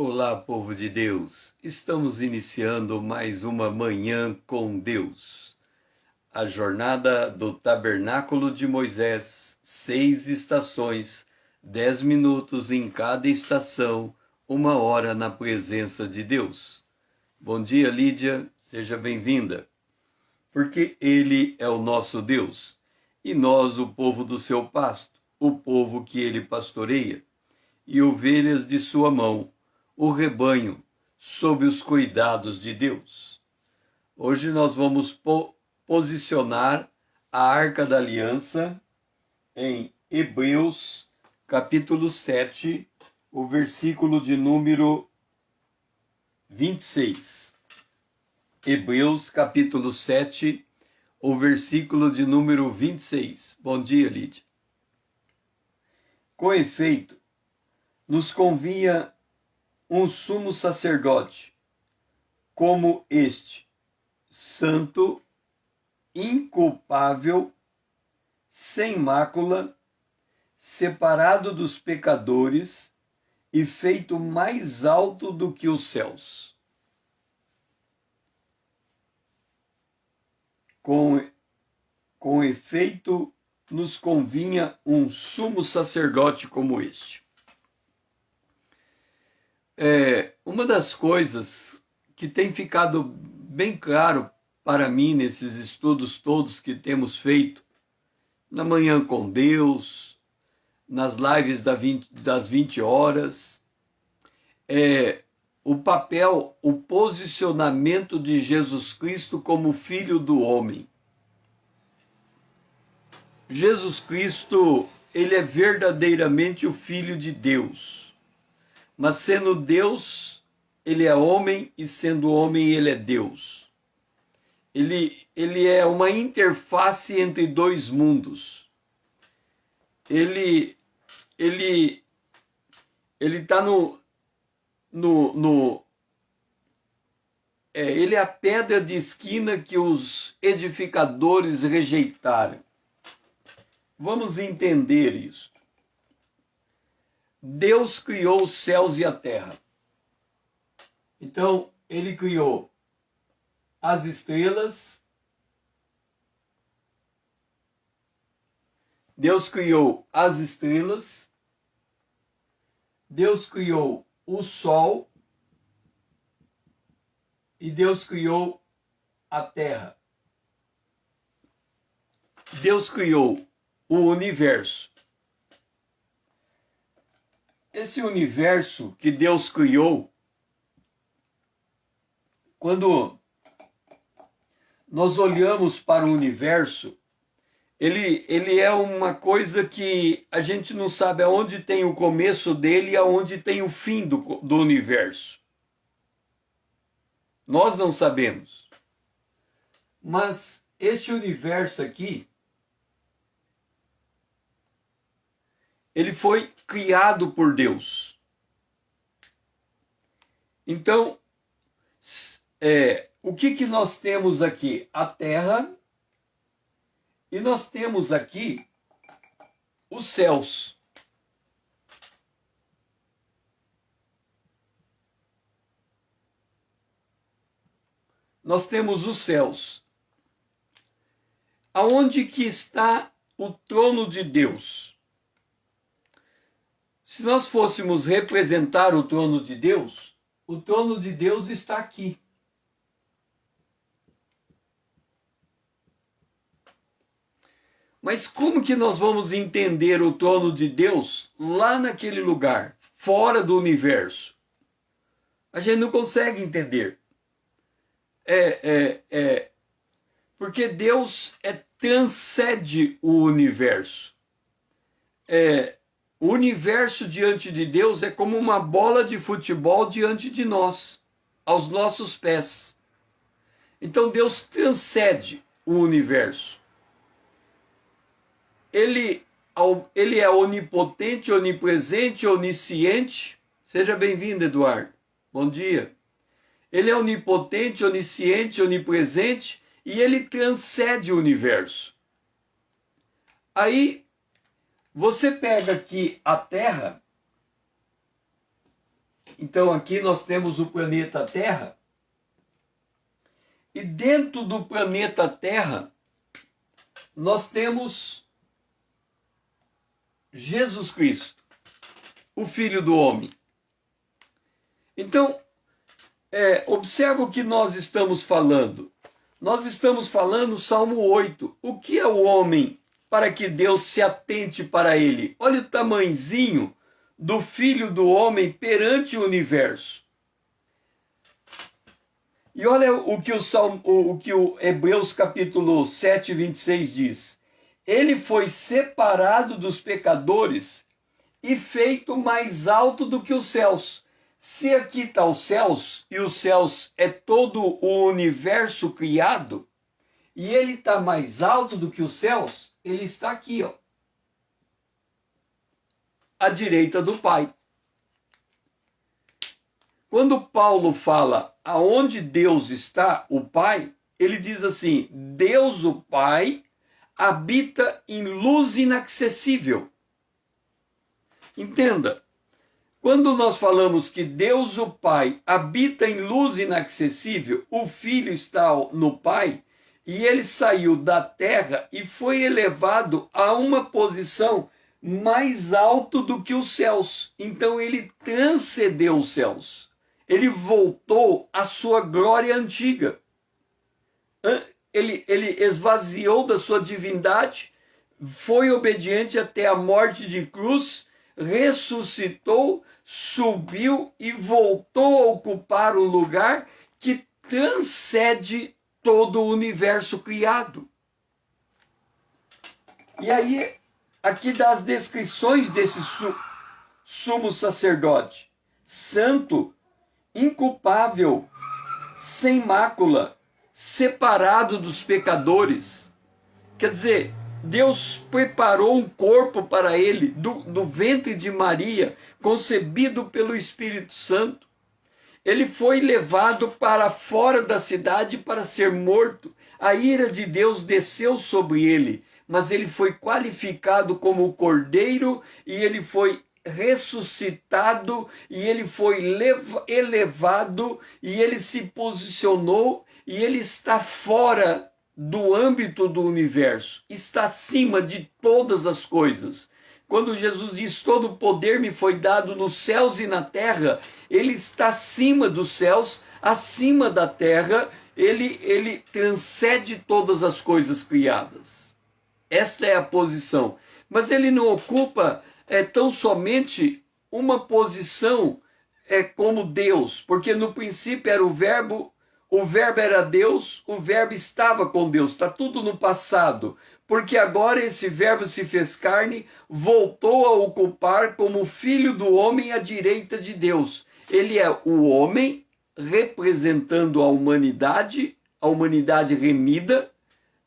Olá, povo de Deus! Estamos iniciando mais uma Manhã com Deus. A jornada do Tabernáculo de Moisés, 6 estações, 10 minutos em cada estação, 1 hora na presença de Deus. Bom dia, Lídia, seja bem-vinda. Porque Ele é o nosso Deus, e nós o povo do seu pasto, o povo que Ele pastoreia, e ovelhas de sua mão, o rebanho sob os cuidados de Deus. Hoje nós vamos posicionar a Arca da Aliança em Hebreus, capítulo 7, o versículo de número 26. Hebreus, capítulo 7, o versículo de número 26. Bom dia, Lídia. Com efeito, nos convinha um sumo sacerdote, como este, santo, inculpável, sem mácula, separado dos pecadores e feito mais alto do que os céus. Com efeito, nos convinha um sumo sacerdote como este. Uma das coisas que tem ficado bem claro para mim nesses estudos todos que temos feito, na Manhã com Deus, nas lives das 20 horas, é o papel, o posicionamento de Jesus Cristo como Filho do Homem. Jesus Cristo, ele é verdadeiramente o Filho de Deus. Mas sendo Deus, ele é homem, e sendo homem, ele é Deus. Ele é uma interface entre dois mundos. Ele está ele é a pedra de esquina que os edificadores rejeitaram. Vamos entender isso. Deus criou os céus e a terra. Então, ele criou as estrelas. Deus criou as estrelas. Deus criou o sol. E Deus criou a terra. Deus criou o universo. Esse universo que Deus criou, quando nós olhamos para o universo, ele é uma coisa que a gente não sabe aonde tem o começo dele e aonde tem o fim do universo. Nós não sabemos. Mas este universo aqui, ele foi criado por Deus. Então, o que nós temos aqui? A terra, e nós temos aqui os céus. Nós temos os céus. Aonde que está o trono de Deus? Se nós fôssemos representar o trono de Deus está aqui. Mas como que nós vamos entender o trono de Deus lá naquele lugar, fora do universo? A gente não consegue entender. Porque Deus transcende o universo. O universo diante de Deus é como uma bola de futebol diante de nós, aos nossos pés. Então Deus transcende o universo. Ele é onipotente, onipresente, onisciente. Seja bem-vindo, Eduardo. Bom dia. Ele é onipotente, onisciente, onipresente e ele transcende o universo. Aí, você pega aqui a terra Então aqui nós temos o planeta Terra, e dentro do planeta Terra nós temos Jesus Cristo, o Filho do Homem. Então, observa o que nós estamos falando. Nós estamos falando Salmo 8. O que é o homem para que Deus se atente para ele? Olha o tamanzinho do Filho do Homem perante o universo. E olha o que o Hebreus capítulo 7, 26 diz. Ele foi separado dos pecadores e feito mais alto do que os céus. Se aqui está os céus, e os céus é todo o universo criado, e ele está mais alto do que os céus, ele está aqui, ó, à direita do Pai. Quando Paulo fala aonde Deus está, o Pai, ele diz assim, Deus o Pai habita em luz inacessível. Entenda, quando nós falamos que Deus o Pai habita em luz inacessível, o Filho está no Pai, e ele saiu da terra e foi elevado a uma posição mais alta do que os céus. Então ele transcendeu os céus. Ele voltou à sua glória antiga. Ele esvaziou da sua divindade, foi obediente até a morte de cruz, ressuscitou, subiu e voltou a ocupar o lugar que transcende todo o universo criado. E aí, aqui dá as descrições desse sumo sacerdote. Santo, inculpável, sem mácula, separado dos pecadores. Quer dizer, Deus preparou um corpo para ele, do ventre de Maria, concebido pelo Espírito Santo. Ele foi levado para fora da cidade para ser morto. A ira de Deus desceu sobre ele, mas ele foi qualificado como cordeiro e ele foi ressuscitado e ele foi elevado e ele se posicionou e ele está fora do âmbito do universo, está acima de todas as coisas. Quando Jesus diz, todo o poder me foi dado nos céus e na terra, ele está acima dos céus, acima da terra, ele transcende todas as coisas criadas. Esta é a posição. Mas ele não ocupa tão somente uma posição como Deus, porque no princípio era o verbo era Deus, o verbo estava com Deus, está tudo no passado, porque agora esse verbo se fez carne, voltou a ocupar como filho do homem à direita de Deus. Ele é o homem representando a humanidade remida,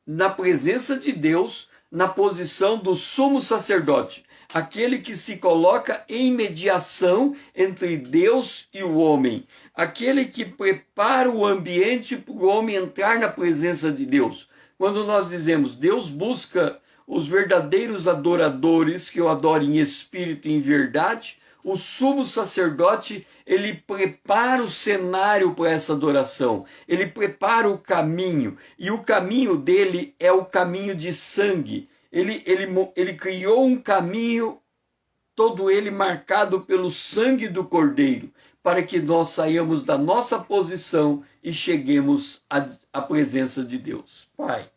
na presença de Deus, na posição do sumo sacerdote, aquele que se coloca em mediação entre Deus e o homem, aquele que prepara o ambiente para o homem entrar na presença de Deus. Quando nós dizemos Deus busca os verdadeiros adoradores que o adorem em espírito e em verdade, o sumo sacerdote, ele prepara o cenário para essa adoração, ele prepara o caminho, e o caminho dele é o caminho de sangue. Ele criou um caminho, todo ele marcado pelo sangue do Cordeiro, para que nós saiamos da nossa posição e cheguemos à presença de Deus. Pai,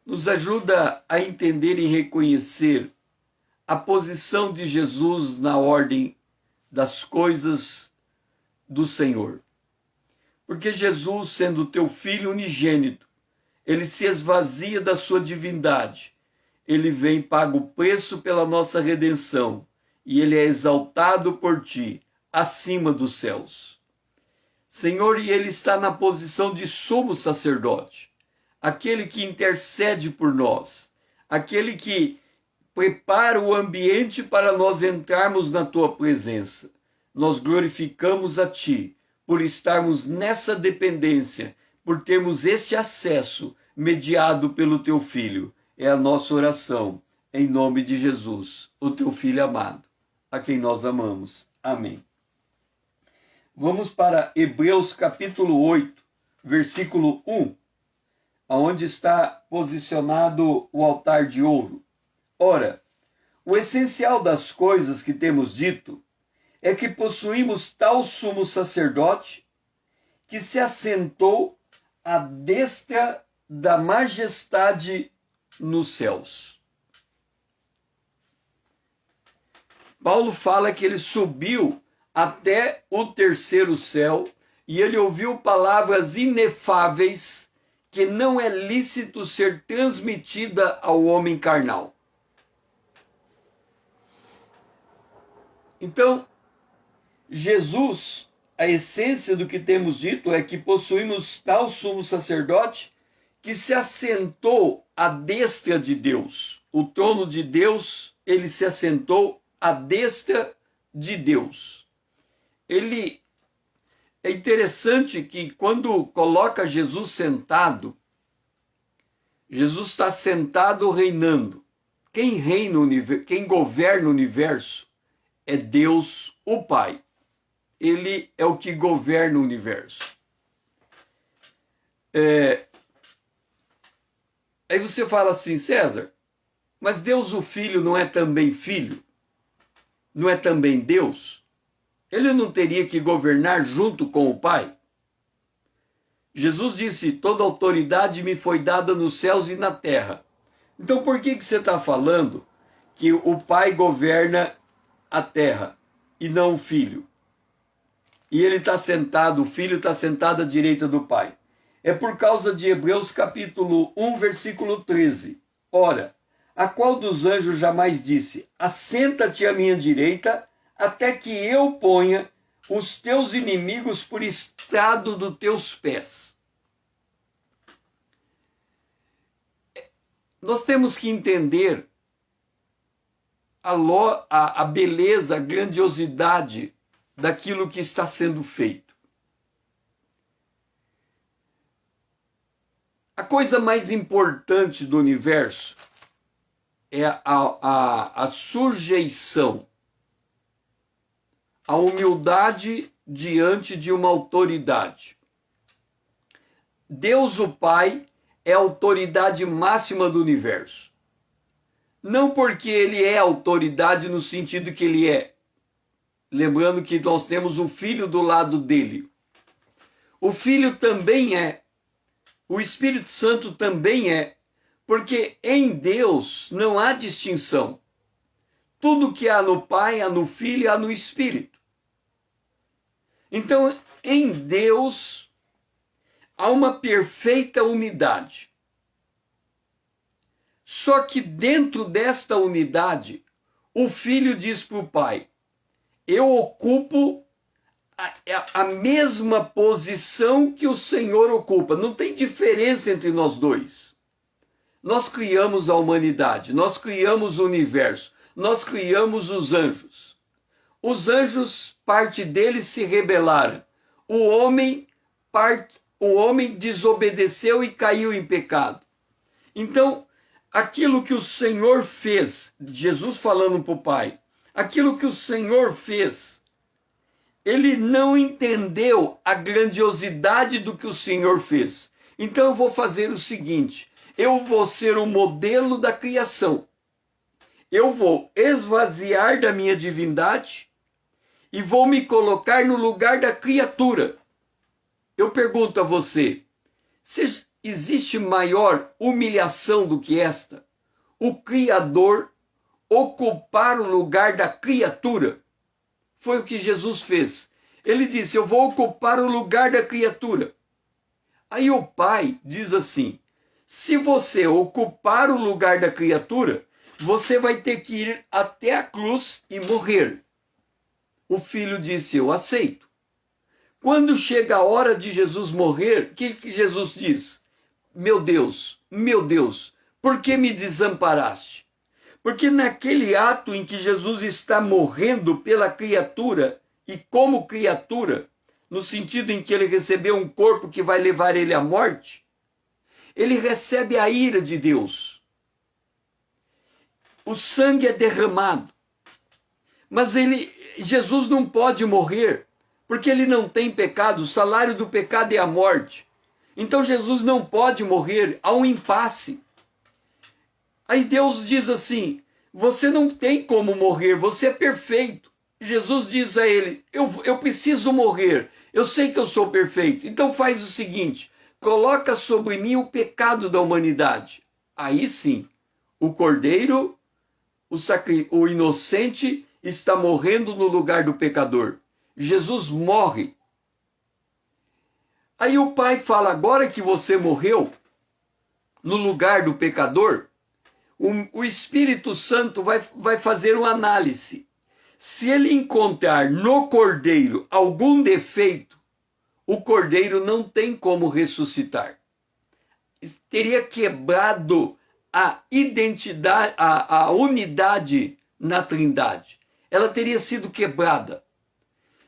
nos ajuda a entender e reconhecer a posição de Jesus na ordem das coisas do Senhor. Porque Jesus, sendo teu Filho unigênito, ele se esvazia da sua divindade. Ele vem, paga o preço pela nossa redenção. E ele é exaltado por ti, acima dos céus. Senhor, e ele está na posição de sumo sacerdote. Aquele que intercede por nós. Aquele que prepara o ambiente para nós entrarmos na tua presença. Nós glorificamos a ti por estarmos nessa dependência, por termos este acesso mediado pelo teu Filho. É a nossa oração, em nome de Jesus, o teu Filho amado, a quem nós amamos. Amém. Vamos para Hebreus capítulo 8, versículo 1, onde está posicionado o altar de ouro. Ora, o essencial das coisas que temos dito é que possuímos tal sumo sacerdote que se assentou à destra da majestade nos céus. Paulo fala que ele subiu até o terceiro céu e ele ouviu palavras inefáveis que não é lícito ser transmitida ao homem carnal. Então, Jesus, a essência do que temos dito é que possuímos tal sumo sacerdote que se assentou à destra de Deus. O trono de Deus, ele se assentou à destra de Deus. É interessante que quando coloca Jesus sentado, Jesus está sentado reinando. Quem reina o universo, quem governa o universo é Deus, o Pai. Ele é o que governa o universo. Aí você fala assim, César, mas Deus o Filho não é também Filho? Não é também Deus? Ele não teria que governar junto com o Pai? Jesus disse, toda autoridade me foi dada nos céus e na terra. Então por que você está falando que o Pai governa a terra e não o Filho? E ele está sentado, o Filho está sentado à direita do Pai. É por causa de Hebreus capítulo 1, versículo 13. Ora, a qual dos anjos jamais disse, assenta-te à minha direita, até que eu ponha os teus inimigos por estrado dos teus pés. Nós temos que entender a beleza, a grandiosidade daquilo que está sendo feito. A coisa mais importante do universo é a sujeição, a humildade diante de uma autoridade. Deus, o Pai, é a autoridade máxima do universo. Não porque ele é autoridade no sentido que ele é. Lembrando que nós temos um filho do lado dele. O Filho também é. O Espírito Santo também é. Porque em Deus não há distinção. Tudo que há no Pai, há no Filho, há no Espírito. Então, em Deus, há uma perfeita unidade. Só que dentro desta unidade, o Filho diz para o Pai, eu ocupo a mesma posição que o Senhor ocupa. Não tem diferença entre nós dois. Nós criamos a humanidade, nós criamos o universo, nós criamos os anjos. Os anjos, parte deles se rebelaram. O homem desobedeceu e caiu em pecado. Então, aquilo que o Senhor fez, Jesus falando para o Pai, aquilo que o Senhor fez, ele não entendeu a grandiosidade do que o Senhor fez. Então eu vou fazer o seguinte, eu vou ser o modelo da criação. Eu vou esvaziar da minha divindade e vou me colocar no lugar da criatura. Eu pergunto a você, se existe maior humilhação do que esta? O Criador ocupar o lugar da criatura. Foi o que Jesus fez. Ele disse, eu vou ocupar o lugar da criatura. Aí o Pai diz assim, se você ocupar o lugar da criatura, você vai ter que ir até a cruz e morrer. O Filho disse, eu aceito. Quando chega a hora de Jesus morrer, o que Jesus diz? Meu Deus, por que me desamparaste? Porque naquele ato em que Jesus está morrendo pela criatura, e como criatura, no sentido em que ele recebeu um corpo que vai levar ele à morte, ele recebe a ira de Deus. O sangue é derramado. Mas Jesus não pode morrer, porque ele não tem pecado, o salário do pecado é a morte. Então Jesus não pode morrer, há um impasse. Aí Deus diz assim, você não tem como morrer, você é perfeito. Jesus diz a ele, eu preciso morrer, eu sei que eu sou perfeito, então faz o seguinte, coloca sobre mim o pecado da humanidade. Aí sim, o cordeiro, o inocente está morrendo no lugar do pecador. Jesus morre. Aí o pai fala, agora que você morreu no lugar do pecador, o Espírito Santo vai fazer uma análise. Se ele encontrar no cordeiro algum defeito, o cordeiro não tem como ressuscitar. Teria quebrado a identidade, a unidade na Trindade. Ela teria sido quebrada.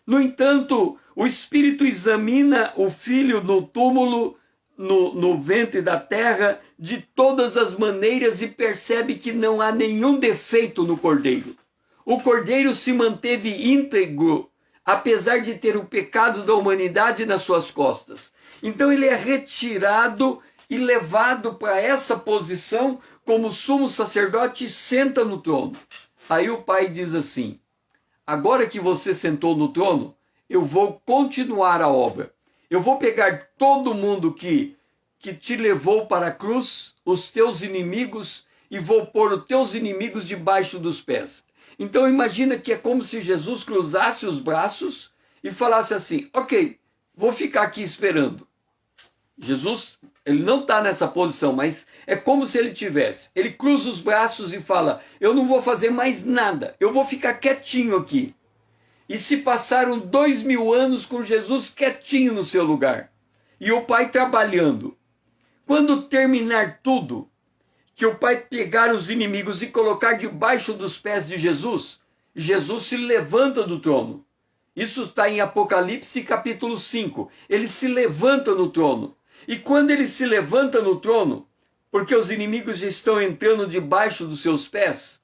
No entanto, o Espírito examina o Filho no túmulo, no ventre da terra, de todas as maneiras e percebe que não há nenhum defeito no Cordeiro. O Cordeiro se manteve íntegro, apesar de ter o pecado da humanidade nas suas costas. Então ele é retirado e levado para essa posição como sumo sacerdote e senta no trono. Aí o pai diz assim, agora que você sentou no trono, eu vou continuar a obra. Eu vou pegar todo mundo que te levou para a cruz, os teus inimigos, e vou pôr os teus inimigos debaixo dos pés. Então imagina que é como se Jesus cruzasse os braços e falasse assim, ok, vou ficar aqui esperando. Jesus, ele não está nessa posição, mas é como se ele tivesse. Ele cruza os braços e fala, eu não vou fazer mais nada, eu vou ficar quietinho aqui. E se passaram 2000 anos com Jesus quietinho no seu lugar. E o Pai trabalhando. Quando terminar tudo, que o Pai pegar os inimigos e colocar debaixo dos pés de Jesus, Jesus se levanta do trono. Isso está em Apocalipse capítulo 5. Ele se levanta no trono. E quando ele se levanta no trono, porque os inimigos estão entrando debaixo dos seus pés,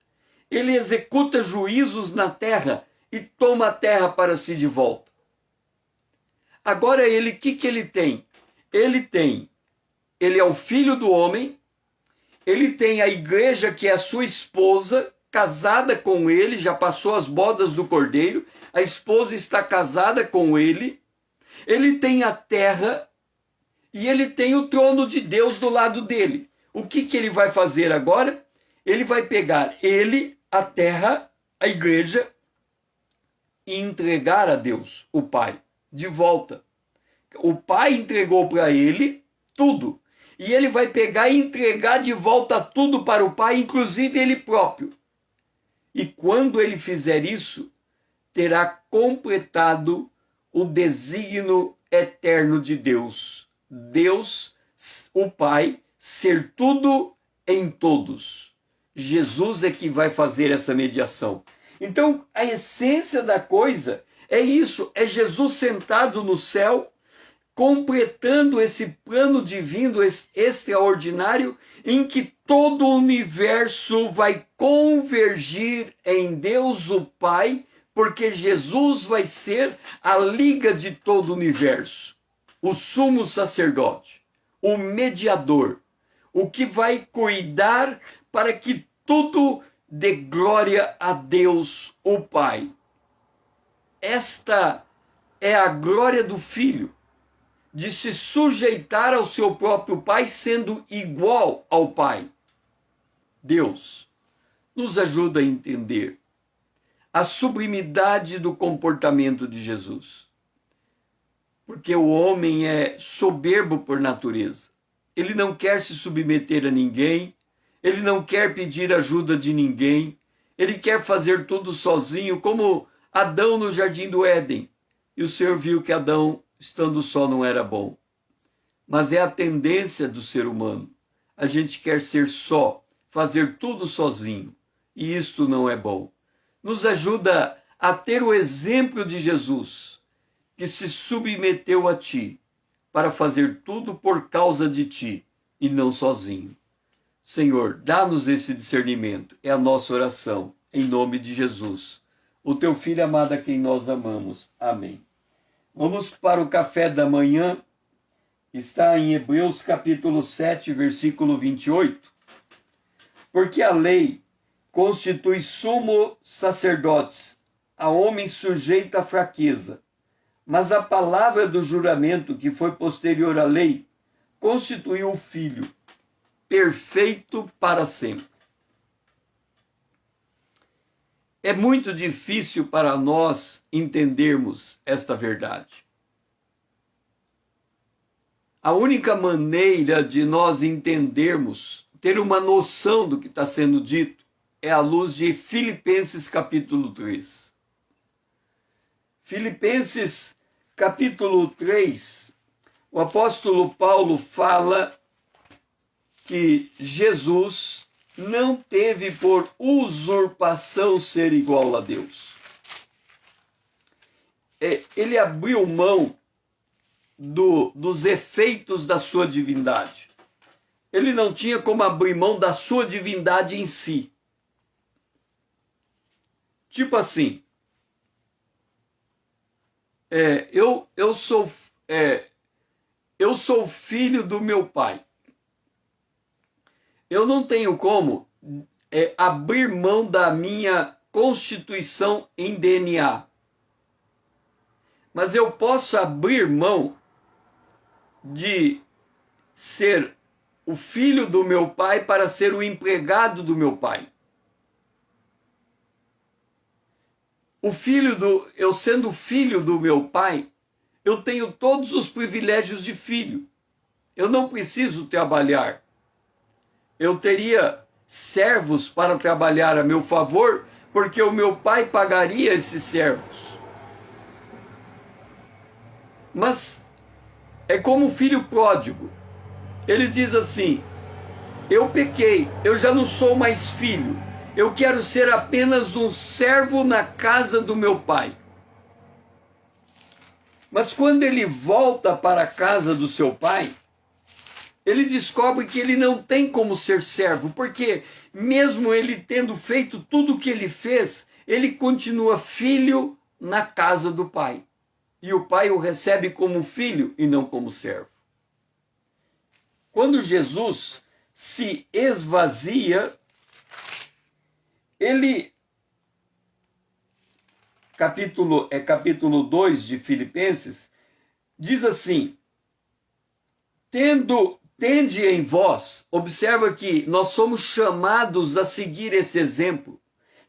ele executa juízos na terra e toma a terra para si de volta. Agora ele, o que ele tem? Ele é o filho do homem, ele tem a igreja que é a sua esposa, casada com ele, já passou as bodas do cordeiro, a esposa está casada com ele tem a terra e ele tem o trono de Deus do lado dele. O que ele vai fazer agora? Ele vai pegar a terra, a igreja, e entregar a Deus, o Pai, de volta. O Pai entregou para ele tudo. E ele vai pegar e entregar de volta tudo para o Pai, inclusive ele próprio. E quando ele fizer isso, terá completado o desígnio eterno de Deus. Deus, o Pai, ser tudo em todos. Jesus é que vai fazer essa mediação. Então, a essência da coisa é isso, é Jesus sentado no céu, completando esse plano divino extraordinário em que todo o universo vai convergir em Deus o Pai, porque Jesus vai ser a liga de todo o universo, o sumo sacerdote, o mediador, o que vai cuidar para que tudo dê glória a Deus o Pai. Esta é a glória do Filho, de se sujeitar ao seu próprio Pai, sendo igual ao Pai. Deus nos ajuda a entender a sublimidade do comportamento de Jesus. Porque o homem é soberbo por natureza. Ele não quer se submeter a ninguém, ele não quer pedir ajuda de ninguém, ele quer fazer tudo sozinho, como Adão no jardim do Éden. E o Senhor viu que Adão, estando só, não era bom. Mas é a tendência do ser humano. A gente quer ser só, fazer tudo sozinho. E isto não é bom. Nos ajuda a ter o exemplo de Jesus, que se submeteu a ti, para fazer tudo por causa de ti, e não sozinho. Senhor, dá-nos esse discernimento. É a nossa oração, em nome de Jesus, o teu Filho amado a quem nós amamos. Amém. Vamos para o café da manhã, está em Hebreus capítulo 7, versículo 28. Porque a lei constitui sumo sacerdotes a homem sujeito à fraqueza, mas a palavra do juramento que foi posterior à lei constituiu o Filho, perfeito para sempre. É muito difícil para nós entendermos esta verdade. A única maneira de nós entendermos, ter uma noção do que está sendo dito, é à luz de Filipenses capítulo 3. Filipenses capítulo 3, o apóstolo Paulo fala que Jesus não teve por usurpação ser igual a Deus. Ele abriu mão dos efeitos da sua divindade. Ele não tinha como abrir mão da sua divindade em si. Tipo assim, eu sou filho do meu pai. Eu não tenho como abrir mão da minha constituição em DNA. Mas eu posso abrir mão de ser o filho do meu pai para ser o empregado do meu pai. Eu sendo filho do meu pai, eu tenho todos os privilégios de filho. Eu não preciso trabalhar. Eu teria servos para trabalhar a meu favor, porque o meu pai pagaria esses servos. Mas é como o filho pródigo. Ele diz assim: eu pequei, eu já não sou mais filho. Eu quero ser apenas um servo na casa do meu pai. Mas quando ele volta para a casa do seu pai, ele descobre que ele não tem como ser servo, porque mesmo ele tendo feito tudo o que ele fez, ele continua filho na casa do pai. E o pai o recebe como filho e não como servo. Quando Jesus se esvazia, ele, capítulo 2 de Filipenses, diz assim: tende em vós, observa que nós somos chamados a seguir esse exemplo,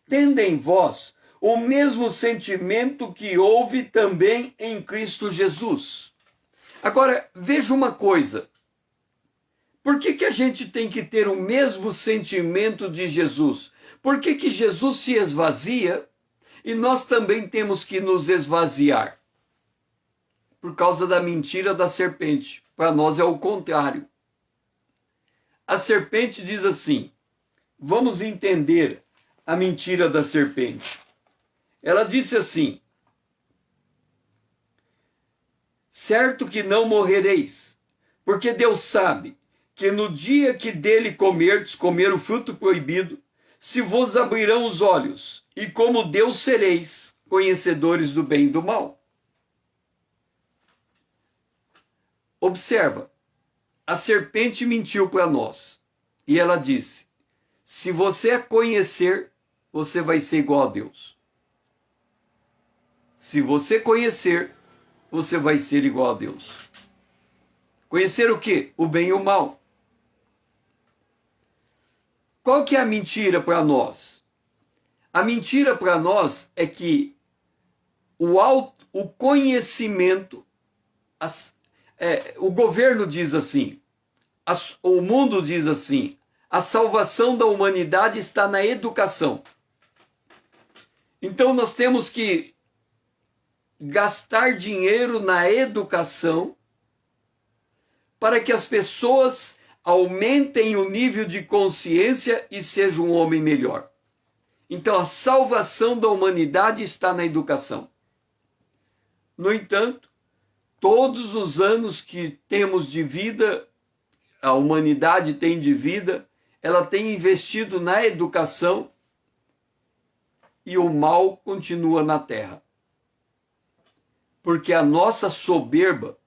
tende em vós o mesmo sentimento que houve também em Cristo Jesus. Agora, veja uma coisa. Por que a gente tem que ter o mesmo sentimento de Jesus? Por que Jesus se esvazia e nós também temos que nos esvaziar? Por causa da mentira da serpente. Para nós é o contrário. A serpente diz assim, vamos entender a mentira da serpente. Ela disse assim: certo que não morrereis, porque Deus sabe que no dia que dele comerdes, comer o fruto proibido, se vos abrirão os olhos, e como Deus sereis conhecedores do bem e do mal. Observa, a serpente mentiu para nós, e ela disse: se você a conhecer, você vai ser igual a Deus. Se você conhecer, você vai ser igual a Deus. Conhecer o quê? O bem e o mal. Qual que é a mentira para nós? A mentira para nós é que o conhecimento, o governo diz assim, o mundo diz assim, a salvação da humanidade está na educação. Então nós temos que gastar dinheiro na educação para que as pessoas aumentem o nível de consciência e sejam um homem melhor. Então a salvação da humanidade está na educação. No entanto, todos os anos que temos de vida, a humanidade tem de vida, ela tem investido na educação e o mal continua na terra. Porque a nossa soberba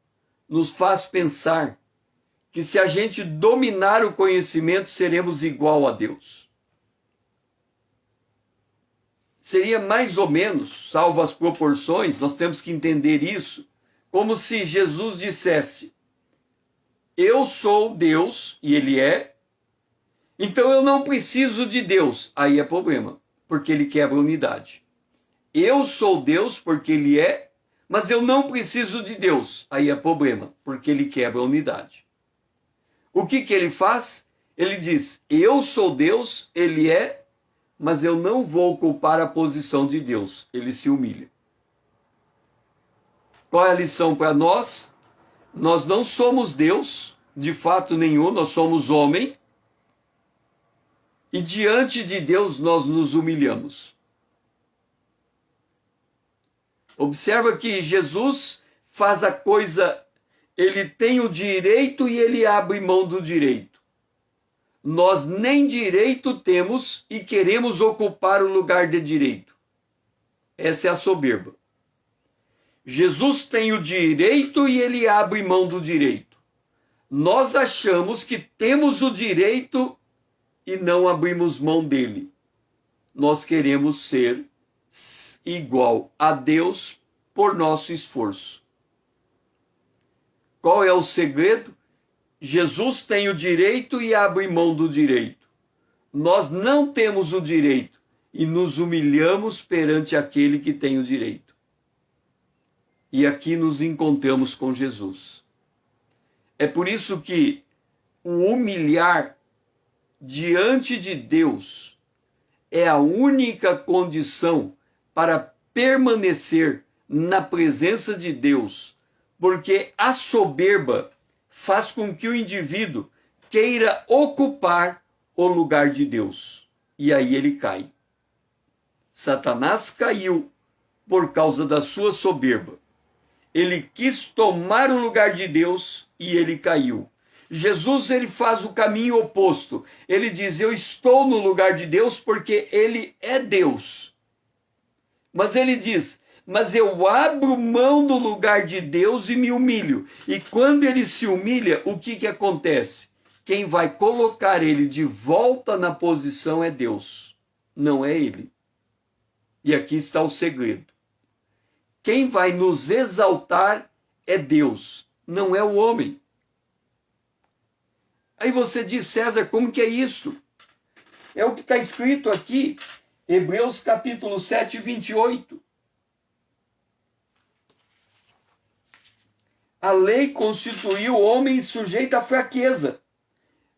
nos faz pensar que se a gente dominar o conhecimento, seremos igual a Deus. Seria mais ou menos, salvo as proporções, nós temos que entender isso, como se Jesus dissesse: eu sou Deus, e Ele é, então eu não preciso de Deus. Aí é problema, porque ele quebra a unidade. Eu sou Deus porque Ele é, mas eu não preciso de Deus. Aí é problema, porque ele quebra a unidade. O que ele faz? Ele diz: eu sou Deus, Ele é, mas eu não vou ocupar a posição de Deus. Ele se humilha. Qual é a lição para nós? Nós não somos Deus, de fato nenhum, nós somos homem. E diante de Deus nós nos humilhamos. Observa que Jesus faz a coisa, ele tem o direito e ele abre mão do direito. Nós nem direito temos e queremos ocupar o lugar de direito. Essa é a soberba. Jesus tem o direito e ele abre mão do direito. Nós achamos que temos o direito e não abrimos mão dele. Nós queremos ser igual a Deus por nosso esforço. Qual é o segredo? Jesus tem o direito e abre mão do direito. Nós não temos o direito e nos humilhamos perante aquele que tem o direito. E aqui nos encontramos com Jesus. É por isso que o humilhar diante de Deus é a única condição para permanecer na presença de Deus, porque a soberba faz com que o indivíduo queira ocupar o lugar de Deus, e aí ele cai. Satanás caiu por causa da sua soberba. Ele quis tomar o lugar de Deus e ele caiu. Jesus, ele faz o caminho oposto. Ele diz: eu estou no lugar de Deus porque ele é Deus. Mas ele diz: mas eu abro mão do lugar de Deus e me humilho. E quando ele se humilha, o que acontece? Quem vai colocar ele de volta na posição é Deus, não é ele. E aqui está o segredo. Quem vai nos exaltar é Deus, não é o homem. Aí você diz: César, como que é isso? É o que está escrito aqui, Hebreus capítulo 7, 28. A lei constituiu o homem sujeito à fraqueza,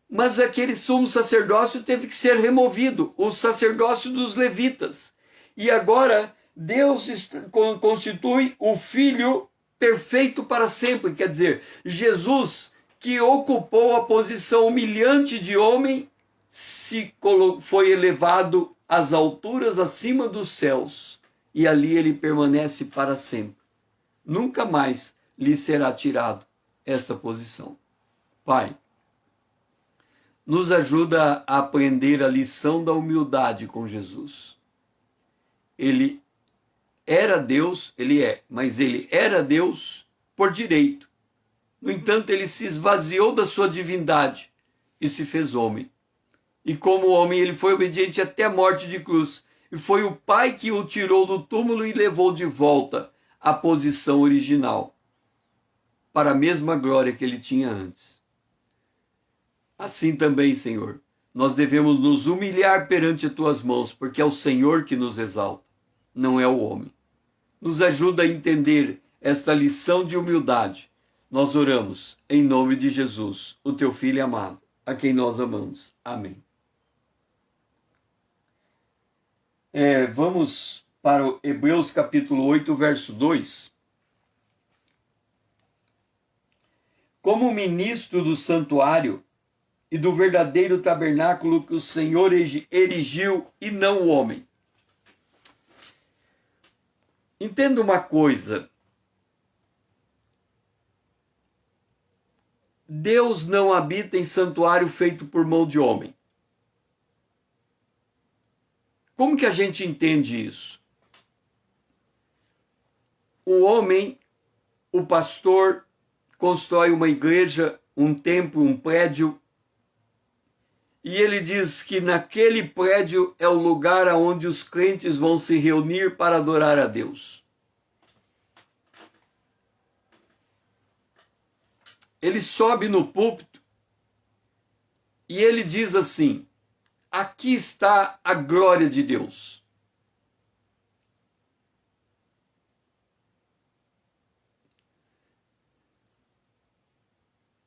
mas aquele sumo sacerdócio teve que ser removido, o sacerdócio dos levitas. E agora Deus constitui o Filho perfeito para sempre, quer dizer, Jesus, que ocupou a posição humilhante de homem, foi elevado às alturas acima dos céus, e ali ele permanece para sempre. Nunca mais lhe será tirado esta posição. Pai, nos ajuda a aprender a lição da humildade com Jesus. Ele era Deus, ele é, mas ele era Deus por direito. No entanto, ele se esvaziou da sua divindade e se fez homem. E como homem, ele foi obediente até a morte de cruz. E foi o Pai que o tirou do túmulo e levou de volta à posição original, para a mesma glória que ele tinha antes. Assim também, Senhor, nós devemos nos humilhar perante as tuas mãos, porque é o Senhor que nos exalta, não é o homem. Nos ajuda a entender esta lição de humildade. Nós oramos em nome de Jesus, o teu Filho amado, a quem nós amamos. Amém. Vamos para o Hebreus capítulo 8, verso 2. Como ministro do santuário e do verdadeiro tabernáculo que o Senhor erigiu e não o homem. Entenda uma coisa. Deus não habita em santuário feito por mão de homem. Como que a gente entende isso? O homem o pastor constrói uma igreja, um templo, um prédio, e ele diz que naquele prédio é o lugar onde os crentes vão se reunir para adorar a Deus. Ele sobe no púlpito e ele diz assim: aqui está a glória de Deus.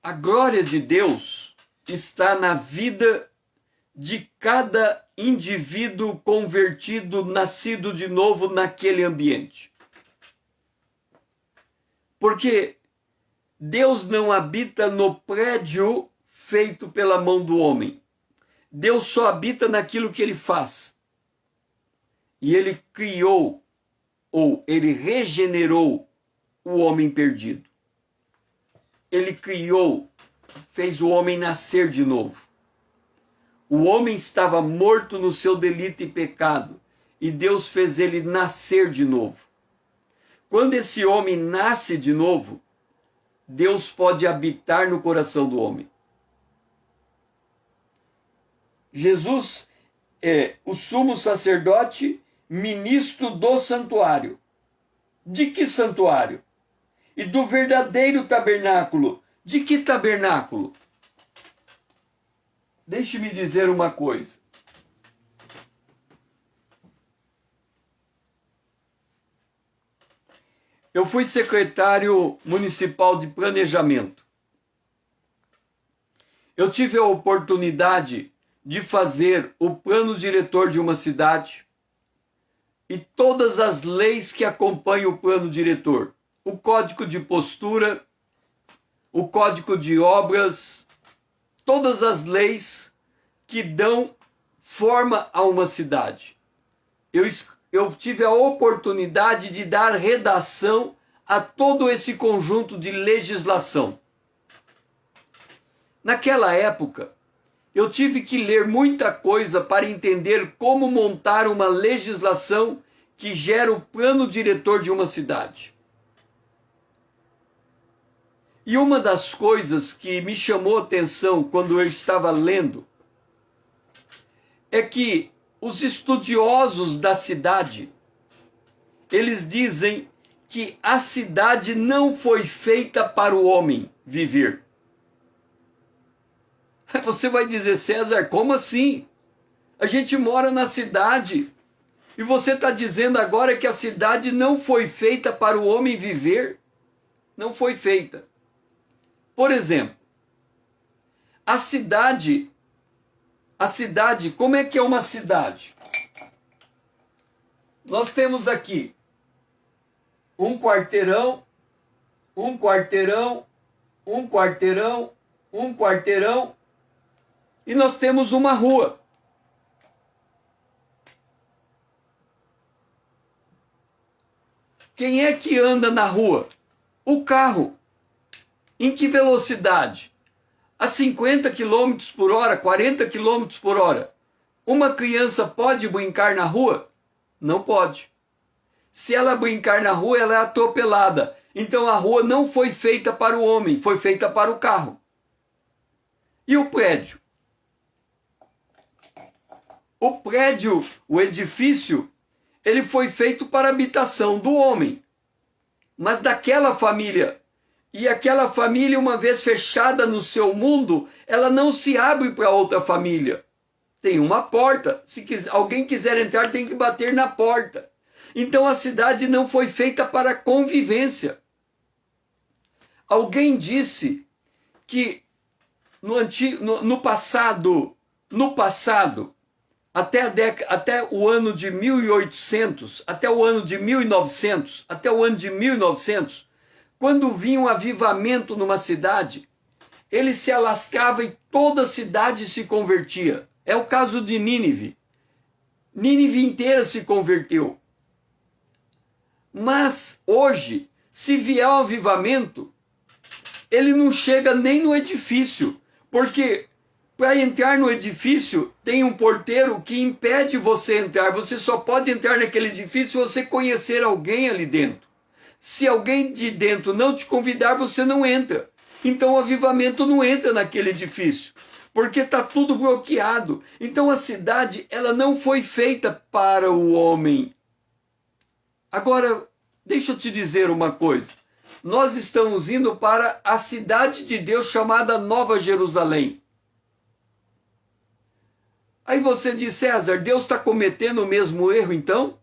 A glória de Deus está na vida de cada indivíduo convertido, nascido de novo naquele ambiente. Porque Deus não habita no prédio feito pela mão do homem. Deus só habita naquilo que ele faz. E ele criou, ou ele regenerou o homem perdido. Ele criou, fez o homem nascer de novo. O homem estava morto no seu delito e pecado, e Deus fez ele nascer de novo. Quando esse homem nasce de novo, Deus pode habitar no coração do homem. Jesus é o sumo sacerdote, ministro do santuário. De que santuário? E do verdadeiro tabernáculo. De que tabernáculo? Deixe-me dizer uma coisa. Eu fui secretário municipal de planejamento. Eu tive a oportunidade de fazer o plano diretor de uma cidade e todas as leis que acompanham o plano diretor. O código de postura, o código de obras, todas as leis que dão forma a uma cidade. Eu tive a oportunidade de dar redação a todo esse conjunto de legislação. Naquela época, eu tive que ler muita coisa para entender como montar uma legislação que gera o plano diretor de uma cidade. E uma das coisas que me chamou a atenção quando eu estava lendo é que os estudiosos da cidade, eles dizem que a cidade não foi feita para o homem viver. Você vai dizer, César, como assim? A gente mora na cidade e você está dizendo agora que a cidade não foi feita para o homem viver? Não foi feita. Por exemplo, a cidade, como é que é uma cidade? Nós temos aqui um quarteirão, um quarteirão, um quarteirão, um quarteirão, e nós temos uma rua. Quem é que anda na rua? O carro. Em que velocidade? A 50 km por hora, 40 km por hora. Uma criança pode brincar na rua? Não pode. Se ela brincar na rua, ela é atropelada. Então a rua não foi feita para o homem, foi feita para o carro. E o prédio? O prédio, o edifício, ele foi feito para a habitação do homem. Mas daquela família. E aquela família, uma vez fechada no seu mundo, ela não se abre para outra família. Tem uma porta. Se alguém quiser entrar, tem que bater na porta. Então a cidade não foi feita para convivência. Alguém disse que no passado, até o ano de 1800, até o ano de 1900, até o ano de 1900, quando vinha um avivamento numa cidade, ele se alastrava e toda a cidade se convertia. É o caso de Nínive. Nínive inteira se converteu. Mas hoje, se vier um avivamento, ele não chega nem no edifício, porque para entrar no edifício tem um porteiro que impede você entrar. Você só pode entrar naquele edifício se você conhecer alguém ali dentro. Se alguém de dentro não te convidar, você não entra. Então o avivamento não entra naquele edifício, porque está tudo bloqueado. Então a cidade, ela não foi feita para o homem. Agora, deixa eu te dizer uma coisa. Nós estamos indo para a cidade de Deus chamada Nova Jerusalém. Aí você diz, César, Deus está cometendo o mesmo erro então?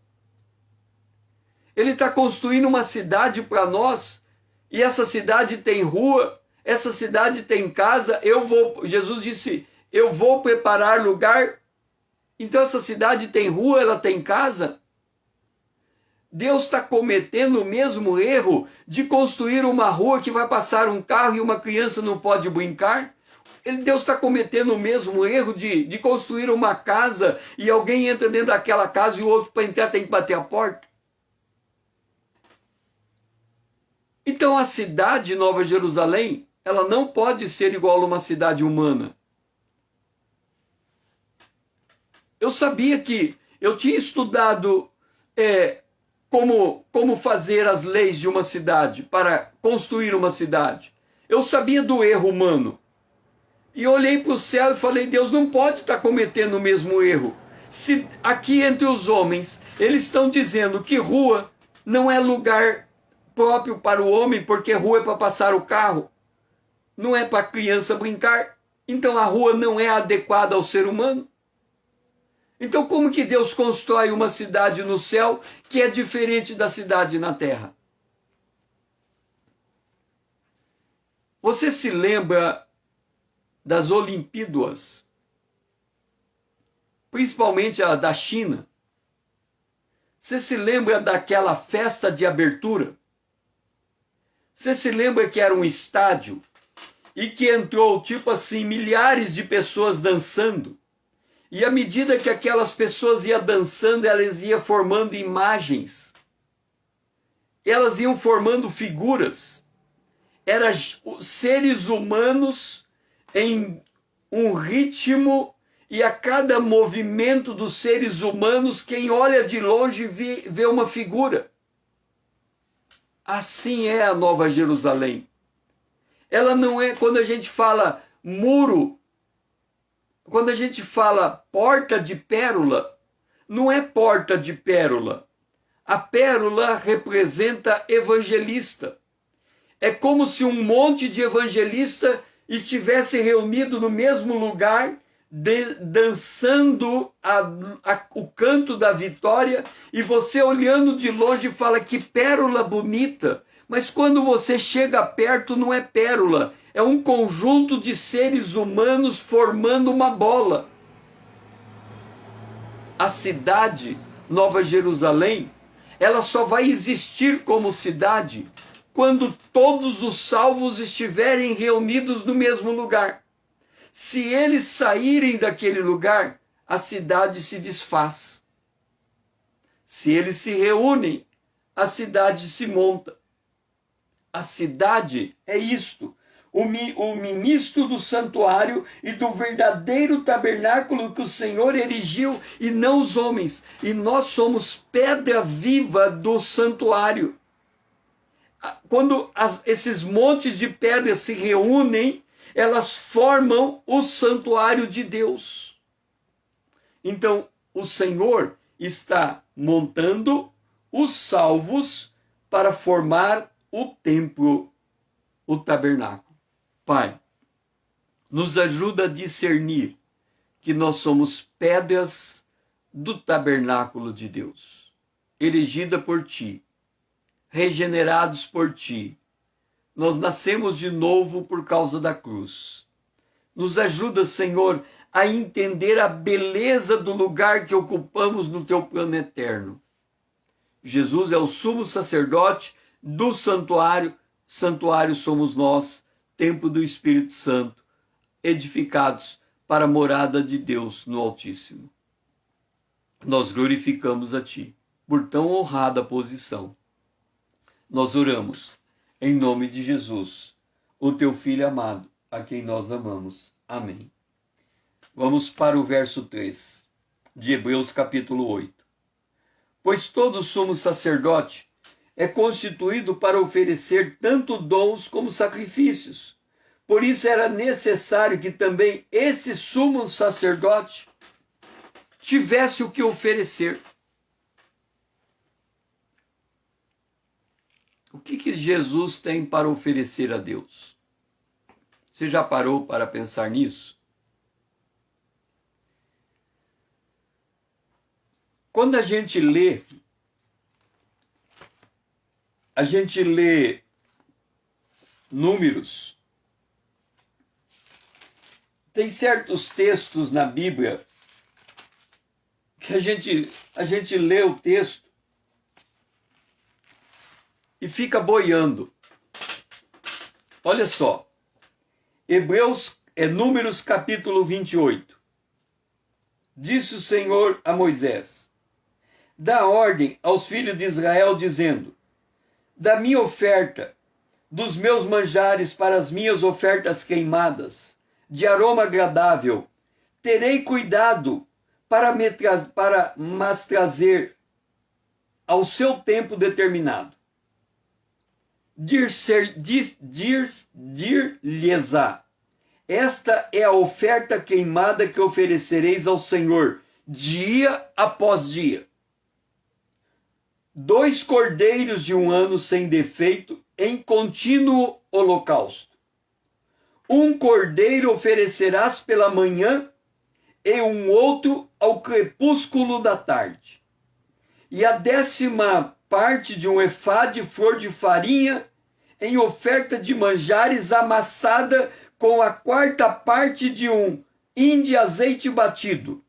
Ele está construindo uma cidade para nós, e essa cidade tem rua, essa cidade tem casa, Jesus disse, eu vou preparar lugar. Então essa cidade tem rua, ela tem casa? Deus está cometendo o mesmo erro de construir uma rua que vai passar um carro e uma criança não pode brincar? Deus está cometendo o mesmo erro de construir uma casa e alguém entra dentro daquela casa e o outro para entrar tem que bater a porta? Então a cidade Nova Jerusalém, ela não pode ser igual a uma cidade humana. Eu sabia que eu tinha estudado como fazer as leis de uma cidade, para construir uma cidade. Eu sabia do erro humano. E olhei para o céu e falei, Deus não pode estar cometendo o mesmo erro. Se aqui entre os homens, eles estão dizendo que rua não é lugar próprio para o homem, porque rua é para passar o carro, não é para a criança brincar, então a rua não é adequada ao ser humano. Então como que Deus constrói uma cidade no céu que é diferente da cidade na terra? Você se lembra das Olimpíadas, principalmente a da China? Você se lembra daquela festa de abertura? Você se lembra que era um estádio e que entrou, tipo assim, milhares de pessoas dançando? E à medida que aquelas pessoas iam dançando, elas iam formando imagens. Elas iam formando figuras. Eram seres humanos em um ritmo, e a cada movimento dos seres humanos, quem olha de longe vê uma figura. Assim é a Nova Jerusalém. Ela não é, quando a gente fala muro, quando a gente fala porta de pérola, não é porta de pérola. A pérola representa evangelista. É como se um monte de evangelista estivesse reunido no mesmo lugar, dançando o canto da vitória, e você olhando de longe fala que pérola bonita, mas quando você chega perto não é pérola, é um conjunto de seres humanos formando uma bola. A cidade Nova Jerusalém, ela só vai existir como cidade quando todos os salvos estiverem reunidos no mesmo lugar. Se eles saírem daquele lugar, a cidade se desfaz. Se eles se reúnem, a cidade se monta. A cidade é isto. O ministro do santuário e do verdadeiro tabernáculo que o Senhor erigiu, e não os homens. E nós somos pedra viva do santuário. Quando esses montes de pedras se reúnem, elas formam o santuário de Deus. Então, o Senhor está montando os salvos para formar o templo, o tabernáculo. Pai, nos ajuda a discernir que nós somos pedras do tabernáculo de Deus, erigida por Ti, regenerados por Ti. Nós nascemos de novo por causa da cruz. Nos ajuda, Senhor, a entender a beleza do lugar que ocupamos no Teu plano eterno. Jesus é o sumo sacerdote do santuário. Santuário somos nós, templo do Espírito Santo, edificados para a morada de Deus no Altíssimo. Nós glorificamos a Ti por tão honrada posição. Nós oramos em nome de Jesus, o Teu Filho amado, a quem nós amamos. Amém. Vamos para o verso 3 de Hebreus capítulo 8. Pois todo sumo sacerdote é constituído para oferecer tanto dons como sacrifícios. Por isso era necessário que também esse sumo sacerdote tivesse o que oferecer. O que Jesus tem para oferecer a Deus? Você já parou para pensar nisso? Quando a gente lê Números, tem certos textos na Bíblia que a gente lê o texto e fica boiando. Olha só, Números capítulo 28. Disse o Senhor a Moisés: dá ordem aos filhos de Israel, dizendo: da minha oferta, dos meus manjares para as minhas ofertas queimadas, de aroma agradável, terei cuidado para mas trazer ao seu tempo determinado. Dir-lhes-á: esta é a oferta queimada que oferecereis ao Senhor, dia após dia. 2 cordeiros de 1 ano sem defeito, em contínuo holocausto. 1 cordeiro oferecerás pela manhã, e um outro ao crepúsculo da tarde. E a 10ª parte de um efá de flor de farinha, em oferta de manjares amassada, com a 4ª parte de um hin de azeite batido.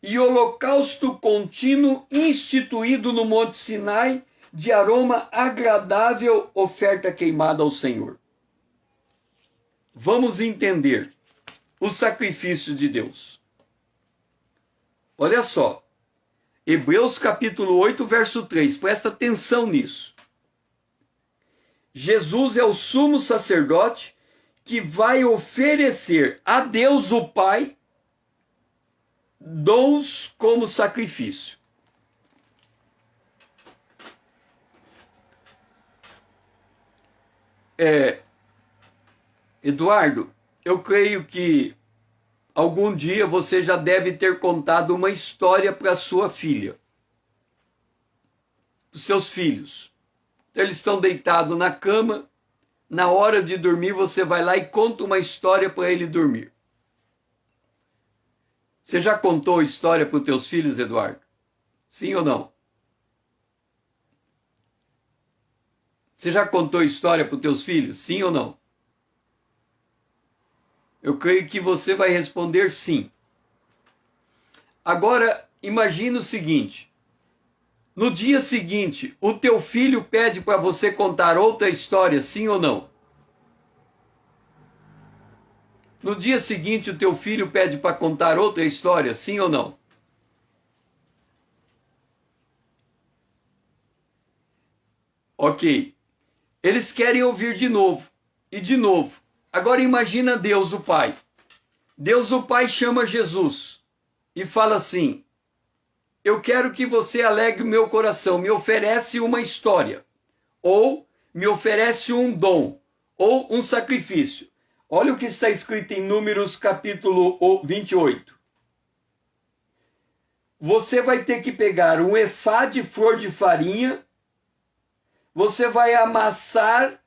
E holocausto contínuo instituído no Monte Sinai, de aroma agradável, oferta queimada ao Senhor. Vamos entender o sacrifício de Deus. Olha só, Hebreus capítulo 8, verso 3, presta atenção nisso. Jesus é o sumo sacerdote que vai oferecer a Deus o Pai dons como sacrifício. Eduardo, eu creio que algum dia você já deve ter contado uma história para sua filha, para os seus filhos. Então, eles estão deitados na cama, na hora de dormir você vai lá e conta uma história para ele dormir. Você já contou história para os teus filhos, Eduardo? Sim ou não? Você já contou história para os teus filhos? Sim ou não? Eu creio que você vai responder sim. Agora, imagine o seguinte. No dia seguinte, o teu filho pede para você contar outra história, sim ou não? No dia seguinte, o teu filho pede para contar outra história, sim ou não? Ok. Eles querem ouvir de novo e de novo. Agora imagina Deus o Pai. Deus o Pai chama Jesus e fala assim: eu quero que você alegre o meu coração, me oferece uma história, ou me oferece um dom, ou um sacrifício. Olha o que está escrito em Números capítulo 28. Você vai ter que pegar um efá de flor de farinha, você vai amassar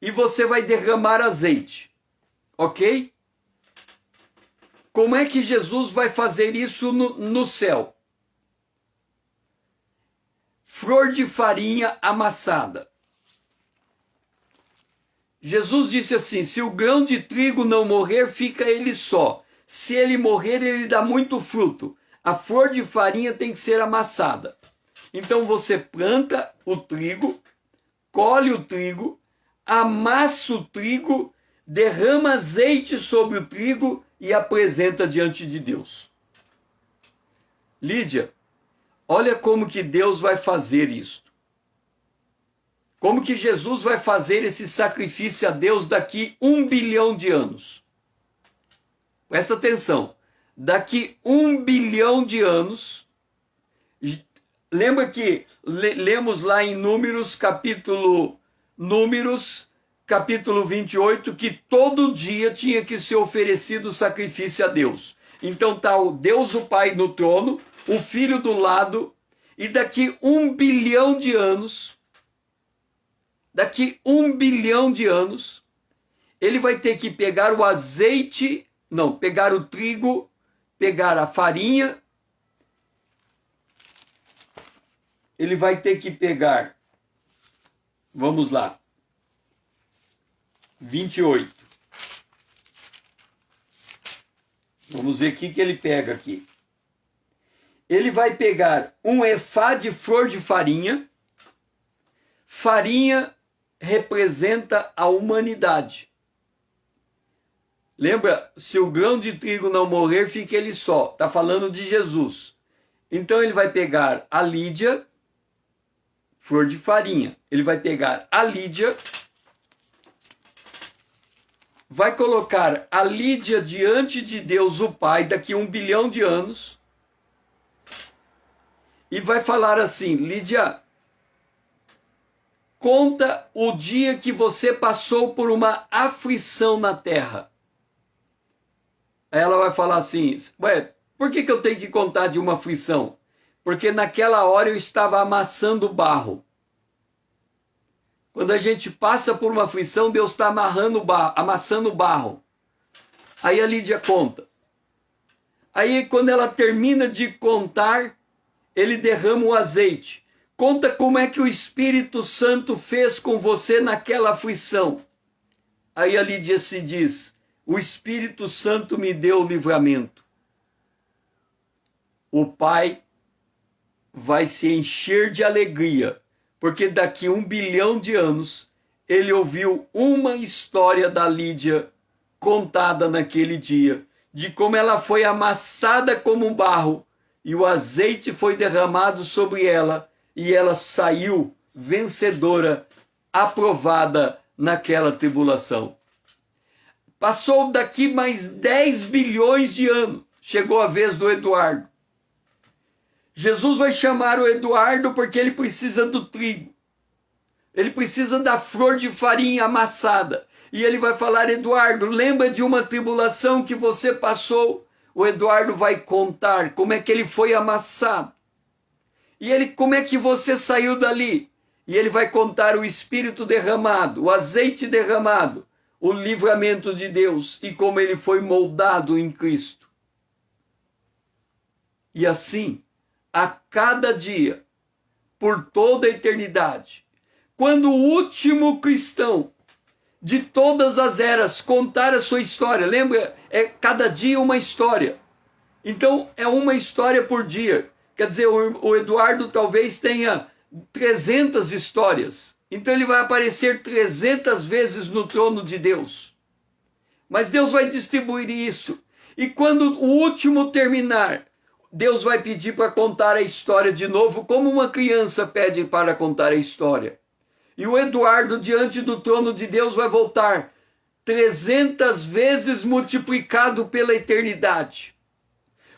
e você vai derramar azeite. Ok? Como é que Jesus vai fazer isso no céu? Flor de farinha amassada. Jesus disse assim: se o grão de trigo não morrer, fica ele só. Se ele morrer, ele dá muito fruto. A flor de farinha tem que ser amassada. Então você planta o trigo, colhe o trigo, amassa o trigo, derrama azeite sobre o trigo e apresenta diante de Deus. Lídia, olha como que Deus vai fazer isto. Como que Jesus vai fazer esse sacrifício a Deus daqui 1 bilhão de anos? Presta atenção. Daqui 1 bilhão de anos, Lembra que lemos lá em Números capítulo 28, que todo dia tinha que ser oferecido sacrifício a Deus. Então tá o Deus o Pai no trono, o Filho do lado, e daqui 1 bilhão de anos, ele vai ter que pegar o azeite, não, pegar o trigo, pegar a farinha, ele vai ter que pegar, vamos lá, 28. Vamos ver o que ele pega aqui. Ele vai pegar um efá de flor de farinha. Farinha representa a humanidade. Lembra, se o grão de trigo não morrer, fica ele só. Está falando de Jesus. Então ele vai pegar a Lídia, flor de farinha. Ele vai pegar a Lídia, vai colocar a Lídia diante de Deus o Pai daqui 1 bilhão de anos e vai falar assim: Lídia, conta o dia que você passou por uma aflição na terra. Aí ela vai falar assim: ué, por que eu tenho que contar de uma aflição? Porque naquela hora eu estava amassando barro. Quando a gente passa por uma aflição, Deus está amassando barro. Aí a Lídia conta. Aí quando ela termina de contar, ele derrama o azeite. Conta como é que o Espírito Santo fez com você naquela aflição. Aí a Lídia se diz: o Espírito Santo me deu o livramento. O Pai vai se encher de alegria, porque daqui 1 bilhão de anos ele ouviu uma história da Lídia contada naquele dia, de como ela foi amassada como um barro e o azeite foi derramado sobre ela e ela saiu vencedora, aprovada naquela tribulação. Passou daqui mais 10 bilhões de anos, chegou a vez do Eduardo. Jesus vai chamar o Eduardo porque ele precisa do trigo. Ele precisa da flor de farinha amassada. E ele vai falar: Eduardo, lembra de uma tribulação que você passou? O Eduardo vai contar como é que ele foi amassado. E ele, como é que você saiu dali? E ele vai contar o Espírito derramado, o azeite derramado, o livramento de Deus e como ele foi moldado em Cristo. E assim, a cada dia, por toda a eternidade, quando o último cristão de todas as eras contar a sua história, lembra? É cada dia uma história. Então, é uma história por dia. Quer dizer, o Eduardo talvez tenha 300 histórias. Então, ele vai aparecer 300 vezes no trono de Deus. Mas Deus vai distribuir isso. E quando o último terminar, Deus vai pedir para contar a história de novo, como uma criança pede para contar a história. E o Eduardo, diante do trono de Deus, vai voltar 300 vezes multiplicado pela eternidade.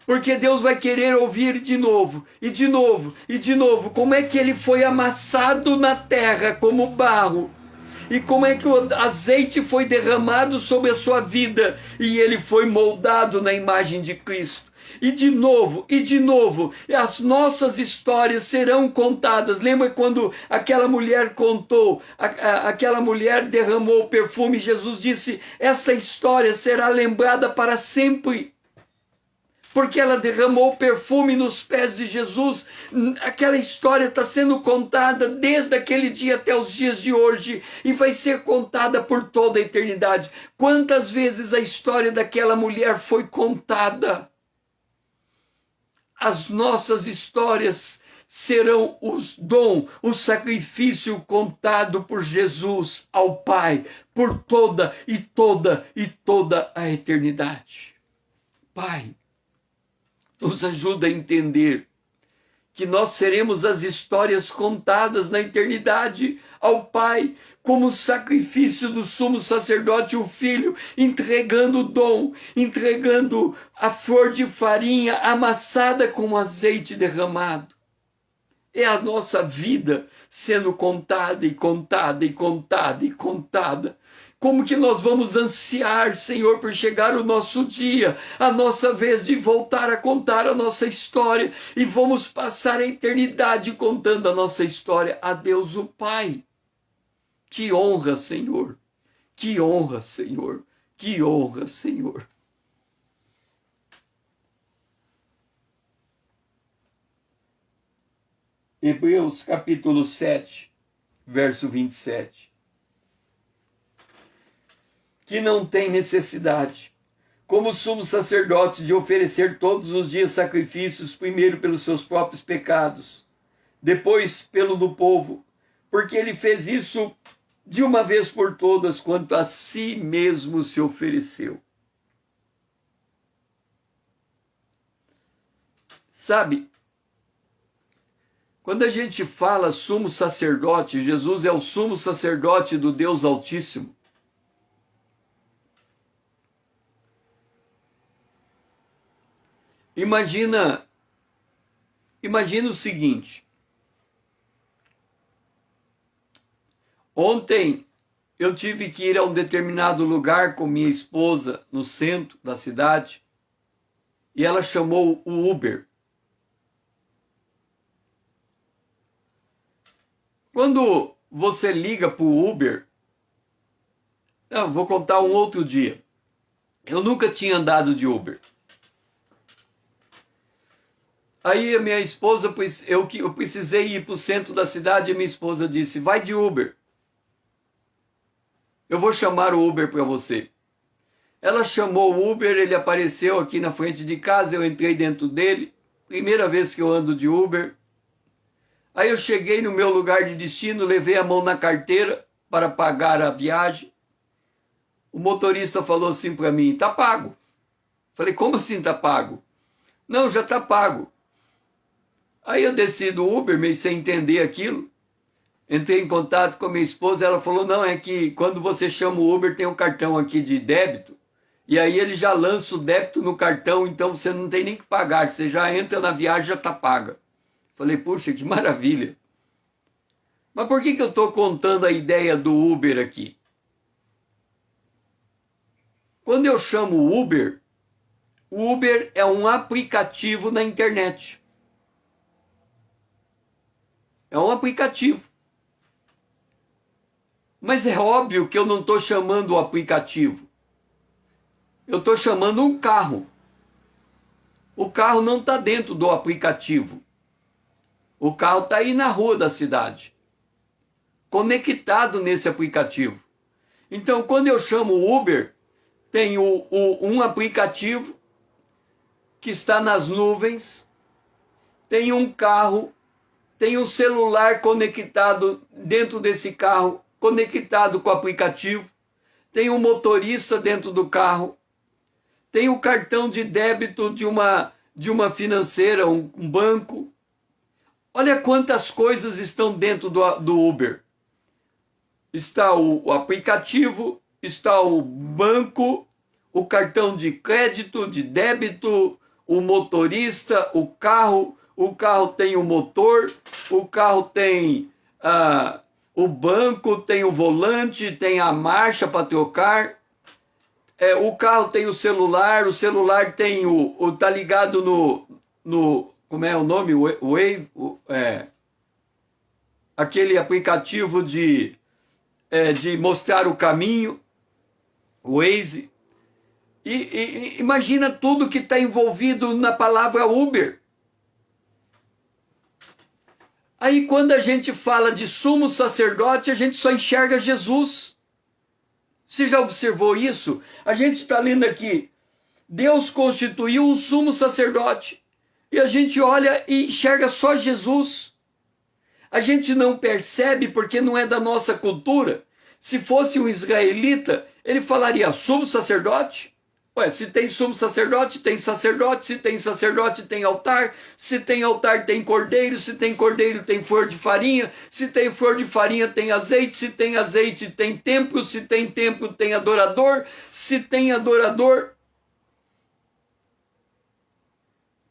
Porque Deus vai querer ouvir de novo, e de novo, e de novo, como é que ele foi amassado na terra como barro, e como é que o azeite foi derramado sobre a sua vida, e ele foi moldado na imagem de Cristo. E de novo, as nossas histórias serão contadas. Lembra quando aquela mulher contou, aquela mulher derramou o perfume, Jesus disse: essa história será lembrada para sempre. Porque ela derramou o perfume nos pés de Jesus. Aquela história está sendo contada desde aquele dia até os dias de hoje e vai ser contada por toda a eternidade. Quantas vezes a história daquela mulher foi contada? As nossas histórias serão o sacrifício contado por Jesus ao Pai por toda a eternidade. Pai, nos ajuda a entender que nós seremos as histórias contadas na eternidade ao Pai, como sacrifício do sumo sacerdote, o Filho, entregando o dom, entregando a flor de farinha amassada com azeite derramado. É a nossa vida sendo contada e contada e contada e contada. Como que nós vamos ansiar, Senhor, por chegar o nosso dia, a nossa vez de voltar a contar a nossa história, e vamos passar a eternidade contando a nossa história a Deus o Pai. Que honra, Senhor! Que honra, Senhor! Que honra, Senhor! Hebreus capítulo 7, verso 27. Que não tem necessidade, como sumo sacerdote, de oferecer todos os dias sacrifícios, primeiro pelos seus próprios pecados, depois pelo do povo, porque ele fez isso de uma vez por todas, quanto a si mesmo se ofereceu. Sabe, quando a gente fala sumo sacerdote, Jesus é o sumo sacerdote do Deus Altíssimo. Imagina o seguinte. Ontem eu tive que ir a um determinado lugar com minha esposa no centro da cidade e ela chamou o Uber. Quando você liga para o Uber, eu vou contar um outro dia. Eu nunca tinha andado de Uber. Aí a minha esposa, eu precisei ir para o centro da cidade e minha esposa disse, vai de Uber. Eu vou chamar o Uber para você. Ela chamou o Uber, ele apareceu aqui na frente de casa, eu entrei dentro dele. Primeira vez que eu ando de Uber. Aí eu cheguei no meu lugar de destino, levei a mão na carteira para pagar a viagem. O motorista falou assim para mim, tá pago. Falei, como assim tá pago? Não, já tá pago. Aí eu desci do Uber, meio sem entender aquilo. Entrei em contato com a minha esposa, ela falou, não, é que quando você chama o Uber tem um cartão aqui de débito, e aí ele já lança o débito no cartão, então você não tem nem que pagar, você já entra na viagem, já está paga. Falei, puxa, que maravilha. Mas por que eu estou contando a ideia do Uber aqui? Quando eu chamo o Uber é um aplicativo na internet. É um aplicativo. Mas é óbvio que eu não estou chamando o aplicativo. Eu estou chamando um carro. O carro não está dentro do aplicativo. O carro está aí na rua da cidade, conectado nesse aplicativo. Então, quando eu chamo o Uber, tem um aplicativo que está nas nuvens, tem um carro, tem um celular conectado dentro desse carro, conectado com o aplicativo, tem um motorista dentro do carro, tem o cartão de débito de uma financeira, um banco. Olha quantas coisas estão dentro do Uber. Está o aplicativo, está o banco, o cartão de crédito, de débito, o motorista, o carro tem o motor, o carro tem o banco, tem o volante, tem a marcha para trocar, o carro tem o celular tem tá ligado no como é o nome? Wave, aquele aplicativo de mostrar o caminho, o Waze. E imagina tudo que está envolvido na palavra Uber. Aí quando a gente fala de sumo sacerdote, a gente só enxerga Jesus. Você já observou isso? A gente está lendo aqui, Deus constituiu um sumo sacerdote. E a gente olha e enxerga só Jesus. A gente não percebe porque não é da nossa cultura. Se fosse um israelita, ele falaria sumo sacerdote. Ué, se tem sumo sacerdote, tem sacerdote. Se tem sacerdote, tem altar. Se tem altar, tem cordeiro. Se tem cordeiro, tem flor de farinha. Se tem flor de farinha, tem azeite. Se tem azeite, tem templo. Se tem templo, tem adorador. Se tem adorador,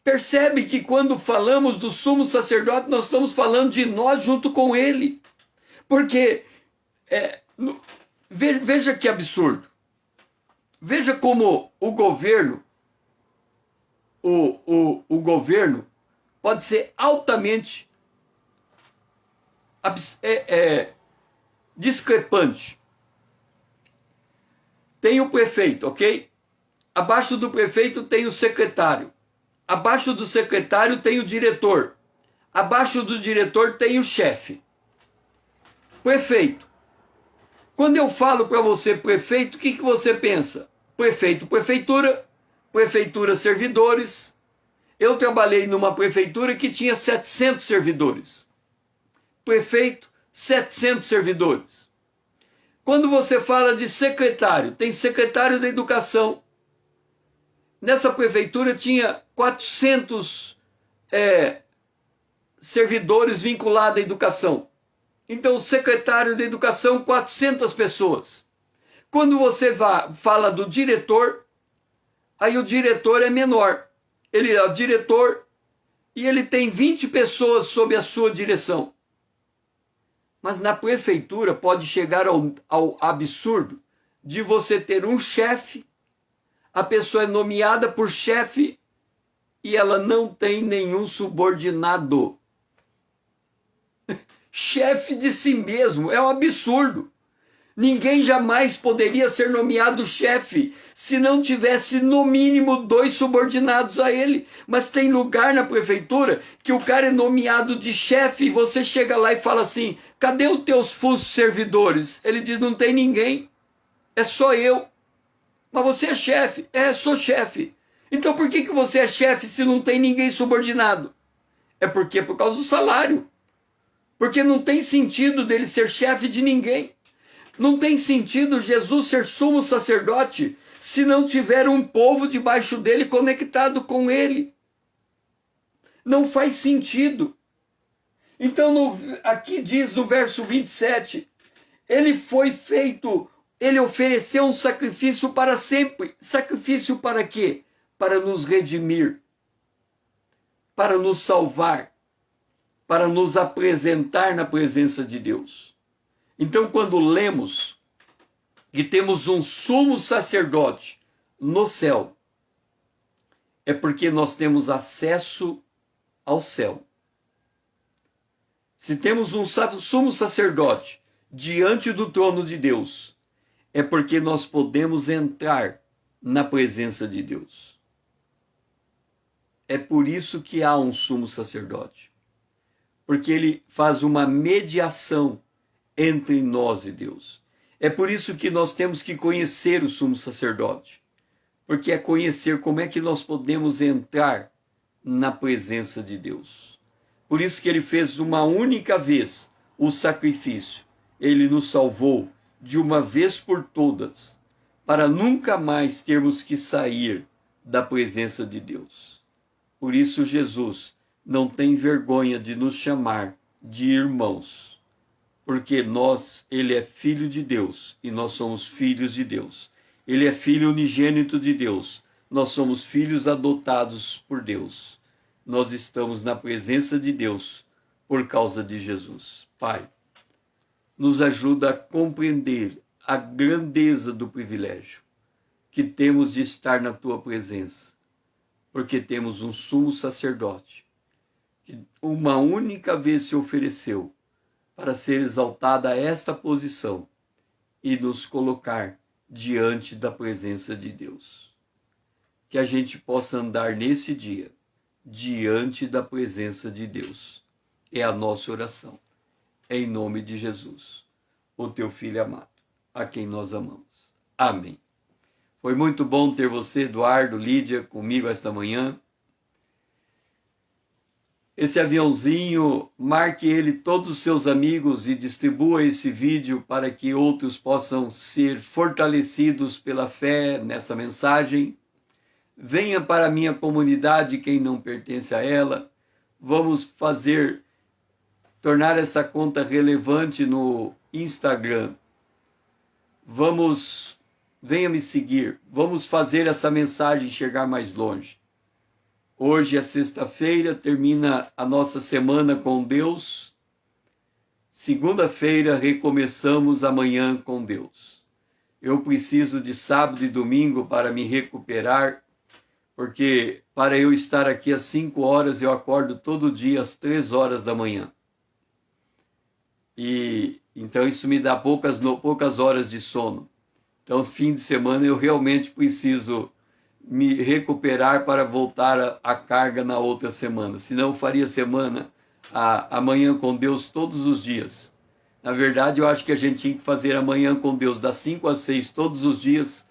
Percebe que quando falamos do sumo sacerdote, nós estamos falando de nós junto com ele. Porque, veja que absurdo. Veja como o governo, o governo pode ser altamente discrepante. Tem o prefeito, ok? Abaixo do prefeito tem o secretário. Abaixo do secretário tem o diretor. Abaixo do diretor tem o chefe. Prefeito. Quando eu falo para você prefeito, o que você pensa? Prefeito, prefeitura, prefeitura, servidores. Eu trabalhei numa prefeitura que tinha 700 servidores. Prefeito, 700 servidores. Quando você fala de secretário, tem secretário da educação. Nessa prefeitura tinha 400 servidores vinculados à educação. Então, o secretário da educação, 400 pessoas. Quando você fala do diretor, aí o diretor é menor. Ele é o diretor e ele tem 20 pessoas sob a sua direção. Mas na prefeitura pode chegar ao absurdo de você ter um chefe, a pessoa é nomeada por chefe e ela não tem nenhum subordinado. Chefe de si mesmo, é um absurdo. Ninguém jamais poderia ser nomeado chefe se não tivesse no mínimo 2 subordinados a ele. Mas tem lugar na prefeitura que o cara é nomeado de chefe e você chega lá e fala assim, cadê os teus fusos servidores? Ele diz, não tem ninguém, é só eu. Mas você é chefe? Sou chefe. Então por que você é chefe se não tem ninguém subordinado? É por causa do salário. Porque não tem sentido dele ser chefe de ninguém. Não tem sentido Jesus ser sumo sacerdote se não tiver um povo debaixo dele conectado com ele. Não faz sentido. Então, aqui diz no verso 27, ele foi feito, ele ofereceu um sacrifício para sempre. Sacrifício para quê? Para nos redimir, para nos salvar, para nos apresentar na presença de Deus. Então, quando lemos que temos um sumo sacerdote no céu, é porque nós temos acesso ao céu. Se temos um sumo sacerdote diante do trono de Deus, é porque nós podemos entrar na presença de Deus. É por isso que há um sumo sacerdote. Porque ele faz uma mediação entre nós e Deus. É por isso que nós temos que conhecer o sumo sacerdote. Porque é conhecer como é que nós podemos entrar na presença de Deus. Por isso que ele fez uma única vez o sacrifício. Ele nos salvou de uma vez por todas, para nunca mais termos que sair da presença de Deus. Por isso Jesus não tem vergonha de nos chamar de irmãos, porque ele é filho de Deus e nós somos filhos de Deus. Ele é filho unigênito de Deus, nós somos filhos adotados por Deus. Nós estamos na presença de Deus por causa de Jesus. Pai, nos ajuda a compreender a grandeza do privilégio que temos de estar na tua presença, porque temos um sumo sacerdote que uma única vez se ofereceu para ser exaltada a esta posição e nos colocar diante da presença de Deus. Que a gente possa andar nesse dia diante da presença de Deus. É a nossa oração. Em nome de Jesus, o teu Filho amado, a quem nós amamos. Amém. Foi muito bom ter você, Eduardo, Lídia, comigo esta manhã. Esse aviãozinho, marque ele todos os seus amigos e distribua esse vídeo para que outros possam ser fortalecidos pela fé nessa mensagem. Venha para a minha comunidade, quem não pertence a ela. Vamos tornar essa conta relevante no Instagram. Venha me seguir. Vamos fazer essa mensagem chegar mais longe. Hoje é sexta-feira, termina a nossa semana com Deus. Segunda-feira recomeçamos amanhã com Deus. Eu preciso de sábado e domingo para me recuperar, porque para eu estar aqui às 5 horas, eu acordo todo dia às 3 horas da manhã. E então isso me dá poucas horas de sono. Então, fim de semana, eu realmente preciso me recuperar para voltar à carga na outra semana. Senão, eu faria amanhã com Deus todos os dias. Na verdade, eu acho que a gente tinha que fazer amanhã com Deus das 5 às 6 todos os dias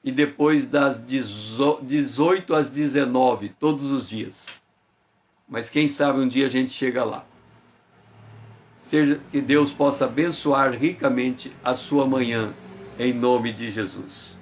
e depois das 18 às 19 todos os dias. Mas quem sabe um dia a gente chega lá. Seja que Deus possa abençoar ricamente a sua manhã, em nome de Jesus.